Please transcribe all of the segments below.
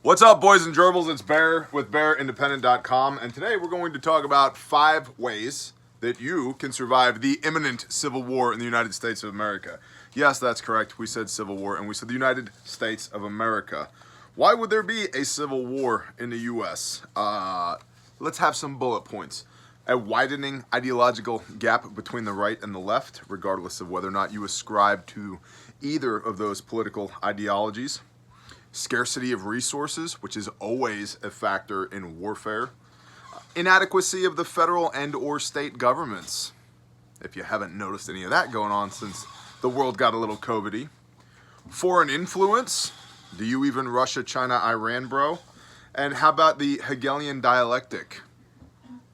What's up, boys and gerbils? It's Bear with BearIndependent.com, and today we're going to talk about 5 ways that you can survive the imminent civil war in the United States of America. Yes, that's correct. We said civil war, and we said the United States of America. Why would there be a civil war in the U.S.? Let's have some bullet points. A widening ideological gap between the right and the left, regardless of whether or not you ascribe to either of those political ideologies. Scarcity of resources, which is always a factor in warfare. Inadequacy of the federal and or state governments, if you haven't noticed any of that going on since the world got a little COVID-y. Foreign influence. Do you even Russia, China, Iran, bro? And how about the Hegelian dialectic?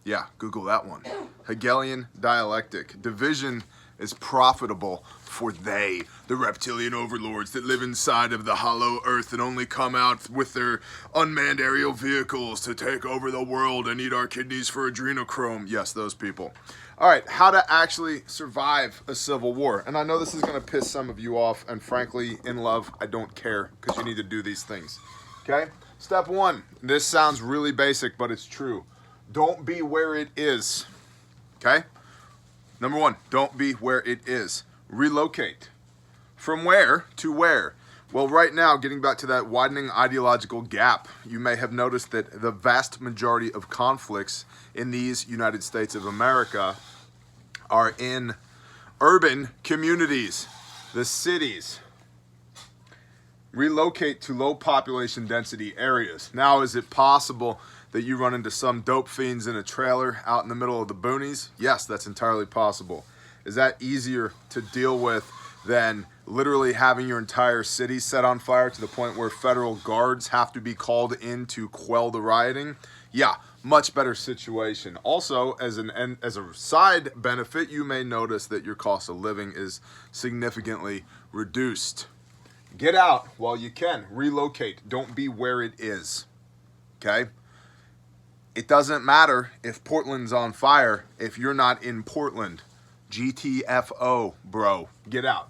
Yeah, Google that one. Hegelian dialectic. Division is profitable for they, the reptilian overlords that live inside of the hollow earth and only come out with their unmanned aerial vehicles to take over the world and eat our kidneys for adrenochrome. Yes, those people. All right, how to actually survive a civil war. And I know this is going to piss some of you off, and frankly, in love, I don't care, because you need to do these things. Okay? Step 1. This sounds really basic, but it's true. Don't be where it is. Okay? Number 1, don't be where it is. Relocate. From where to where? Well, right now, getting back to that widening ideological gap, you may have noticed that the vast majority of conflicts in these United States of America are in urban communities, the cities. Relocate to low population density areas. Now, is it possible that you run into some dope fiends in a trailer out in the middle of the boonies? Yes, that's entirely possible. Is that easier to deal with than literally having your entire city set on fire to the point where federal guards have to be called in to quell the rioting? Yeah, much better situation. Also, as a side benefit, you may notice that your cost of living is significantly reduced. Get out while you can. Relocate. Don't be where it is. Okay? It doesn't matter if Portland's on fire if you're not in Portland. GTFO, bro. Get out.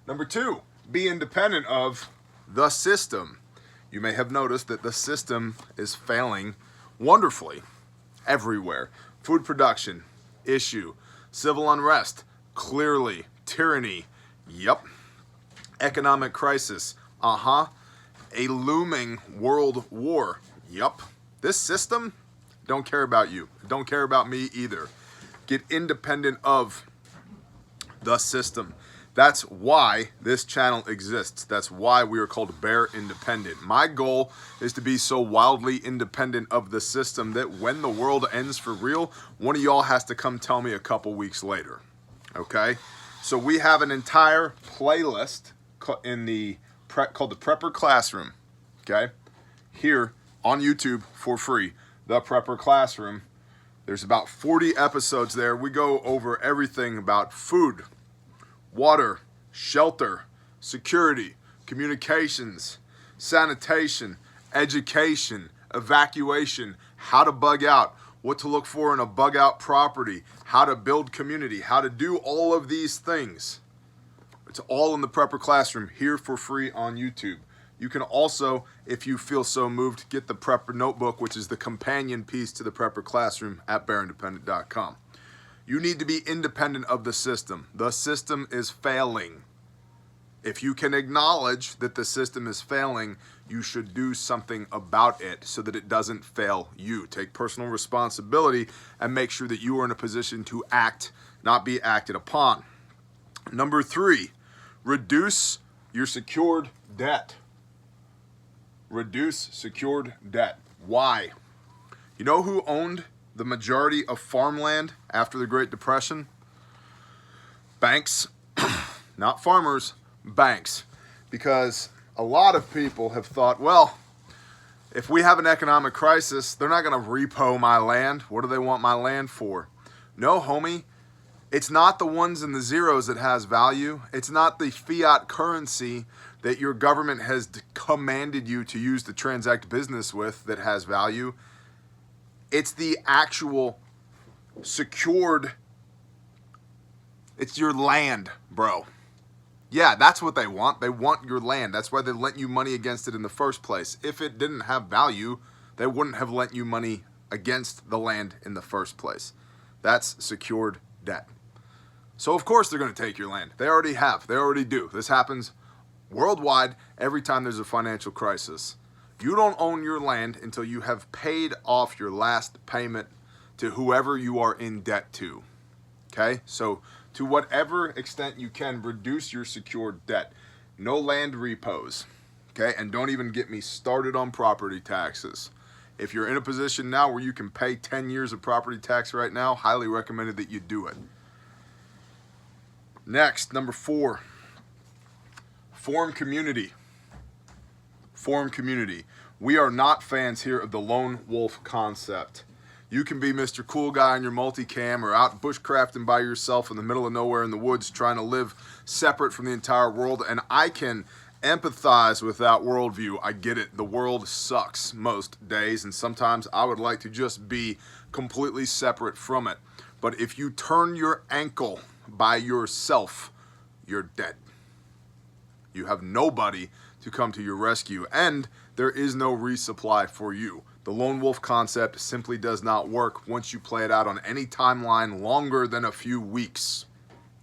Number 2, be independent of the system. You may have noticed that the system is failing wonderfully everywhere. Food production, issue. Civil unrest, clearly. Tyranny, yep. Economic crisis, a looming world war, yup. This system, don't care about you. Don't care about me either. Get independent of the system. That's why this channel exists. That's why we are called Bear Independent. My goal is to be so wildly independent of the system that when the world ends for real, one of y'all has to come tell me a couple weeks later. Okay? So we have an entire playlist in the called the Prepper Classroom. Okay? Here on YouTube for free. The Prepper Classroom. There's about 40 episodes there. We go over everything about food, water, shelter, security, communications, sanitation, education, evacuation, how to bug out, what to look for in a bug out property, how to build community, how to do all of these things. It's all in the Prepper Classroom here for free on YouTube. You can also, if you feel so moved, get the Prepper Notebook, which is the companion piece to the Prepper Classroom at BearIndependent.com. You need to be independent of the system. The system is failing. If you can acknowledge that the system is failing, you should do something about it so that it doesn't fail you. Take personal responsibility and make sure that you are in a position to act, not be acted upon. Number 3, reduce your secured debt. Reduce secured debt. Why? You know who owned the majority of farmland after the Great Depression? Banks. Not farmers, banks. Because a lot of people have thought, well, if we have an economic crisis, they're not going to repo my land. What do they want my land for? No, homie. It's not the ones and the zeros that has value. It's not the fiat currency that your government has commanded you to use to transact business with that has value. It's the actual secured, it's your land, bro. Yeah, that's what they want. They want your land. That's why they lent you money against it in the first place. If it didn't have value, they wouldn't have lent you money against the land in the first place. That's secured debt. So of course they're going to take your land. They already have. They already do. This happens worldwide every time there's a financial crisis. You don't own your land until you have paid off your last payment to whoever you are in debt to. Okay? So to whatever extent you can, reduce your secured debt. No land repos. Okay? And don't even get me started on property taxes. If you're in a position now where you can pay 10 years of property tax right now, highly recommended that you do it. Next, number 4, form community. Form community. We are not fans here of the lone wolf concept. You can be Mr. Cool Guy on your multicam or out bushcrafting by yourself in the middle of nowhere in the woods trying to live separate from the entire world, and I can empathize with that worldview. I get it. The world sucks most days, and sometimes I would like to just be completely separate from it. But if you turn your ankle by yourself, you're dead. You have nobody to come to your rescue, and there is no resupply for you. The lone wolf concept simply does not work once you play it out on any timeline longer than a few weeks.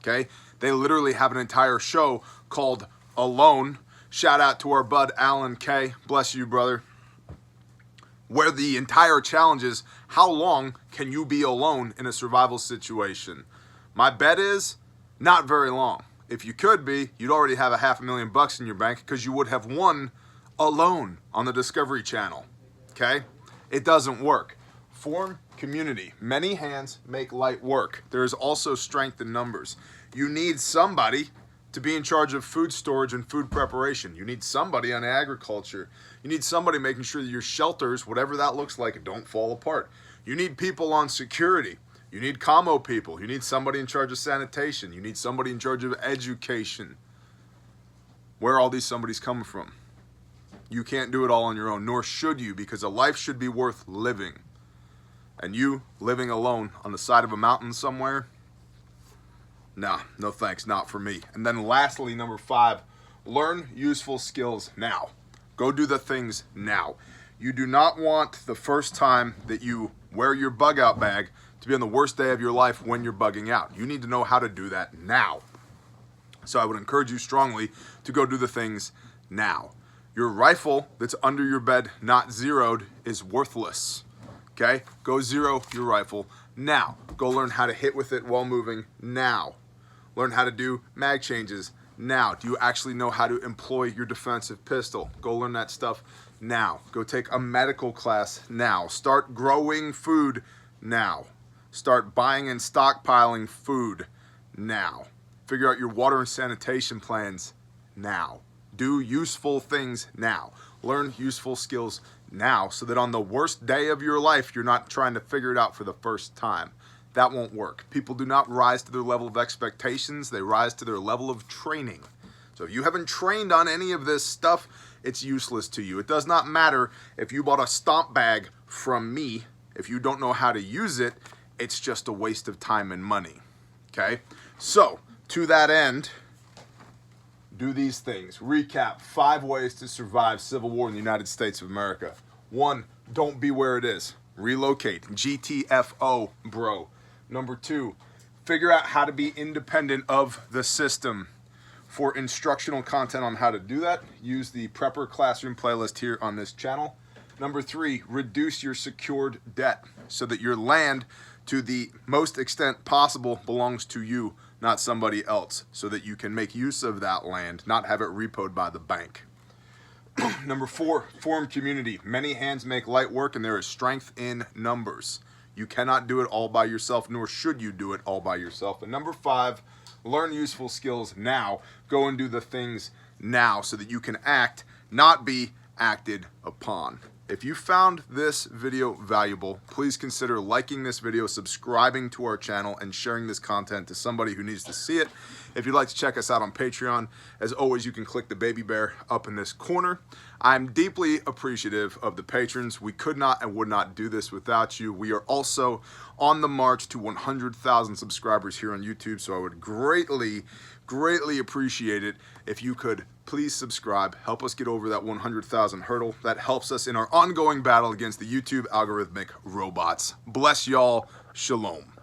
Okay? They literally have an entire show called Alone. Shout out to our bud Alan K. Bless you, brother. Where the entire challenge is, how long can you be alone in a survival situation? My bet is not very long. If you could be, you'd already have $500,000 in your bank because you would have won Alone on the Discovery Channel. Okay? It doesn't work. Form community. Many hands make light work. There is also strength in numbers. You need somebody to be in charge of food storage and food preparation. You need somebody on agriculture. You need somebody making sure that your shelters, whatever that looks like, don't fall apart. You need people on security. You need commo people. You need somebody in charge of sanitation. You need somebody in charge of education. Where are all these somebody's coming from? You can't do it all on your own, nor should you, because a life should be worth living. And you living alone on the side of a mountain somewhere, nah, no thanks, not for me. And then lastly, number 5, learn useful skills now. Go do the things now. You do not want the first time that you wear your bug out bag to be on the worst day of your life when you're bugging out. You need to know how to do that now. So I would encourage you strongly to go do the things now. Your rifle that's under your bed, not zeroed, is worthless. Okay? Go zero your rifle now. Go learn how to hit with it while moving now. Learn how to do mag changes now. Do you actually know how to employ your defensive pistol? Go learn that stuff now. Go take a medical class now. Start growing food now. Start buying and stockpiling food now. Figure out your water and sanitation plans now. Do useful things now. Learn useful skills now so that on the worst day of your life, you're not trying to figure it out for the first time. That won't work. People do not rise to their level of expectations. They rise to their level of training. So if you haven't trained on any of this stuff, it's useless to you. It does not matter if you bought a stomp bag from me. If you don't know how to use it, it's just a waste of time and money. Okay? So, to that end, do these things. Recap 5 ways to survive civil war in the United States of America. 1, don't be where it is. Relocate. GTFO, bro. Number 2, figure out how to be independent of the system. For instructional content on how to do that, use the Prepper Classroom playlist here on this channel. Number 3, reduce your secured debt so that your land, to the most extent possible, belongs to you, not somebody else, so that you can make use of that land, not have it repoed by the bank. Number 4, form community. Many hands make light work, and there is strength in numbers. You cannot do it all by yourself, nor should you do it all by yourself. And number 5, learn useful skills now. Go and do the things now so that you can act, not be acted upon. If you found this video valuable, please consider liking this video, subscribing to our channel, and sharing this content to somebody who needs to see it. If you'd like to check us out on Patreon, as always, you can click the baby bear up in this corner. I'm deeply appreciative of the patrons. We could not and would not do this without you. We are also on the march to 100,000 subscribers here on YouTube, so I would greatly greatly appreciate it if you could please subscribe, help us get over that 100,000 hurdle. That helps us in our ongoing battle against the YouTube algorithmic robots. Bless y'all. Shalom.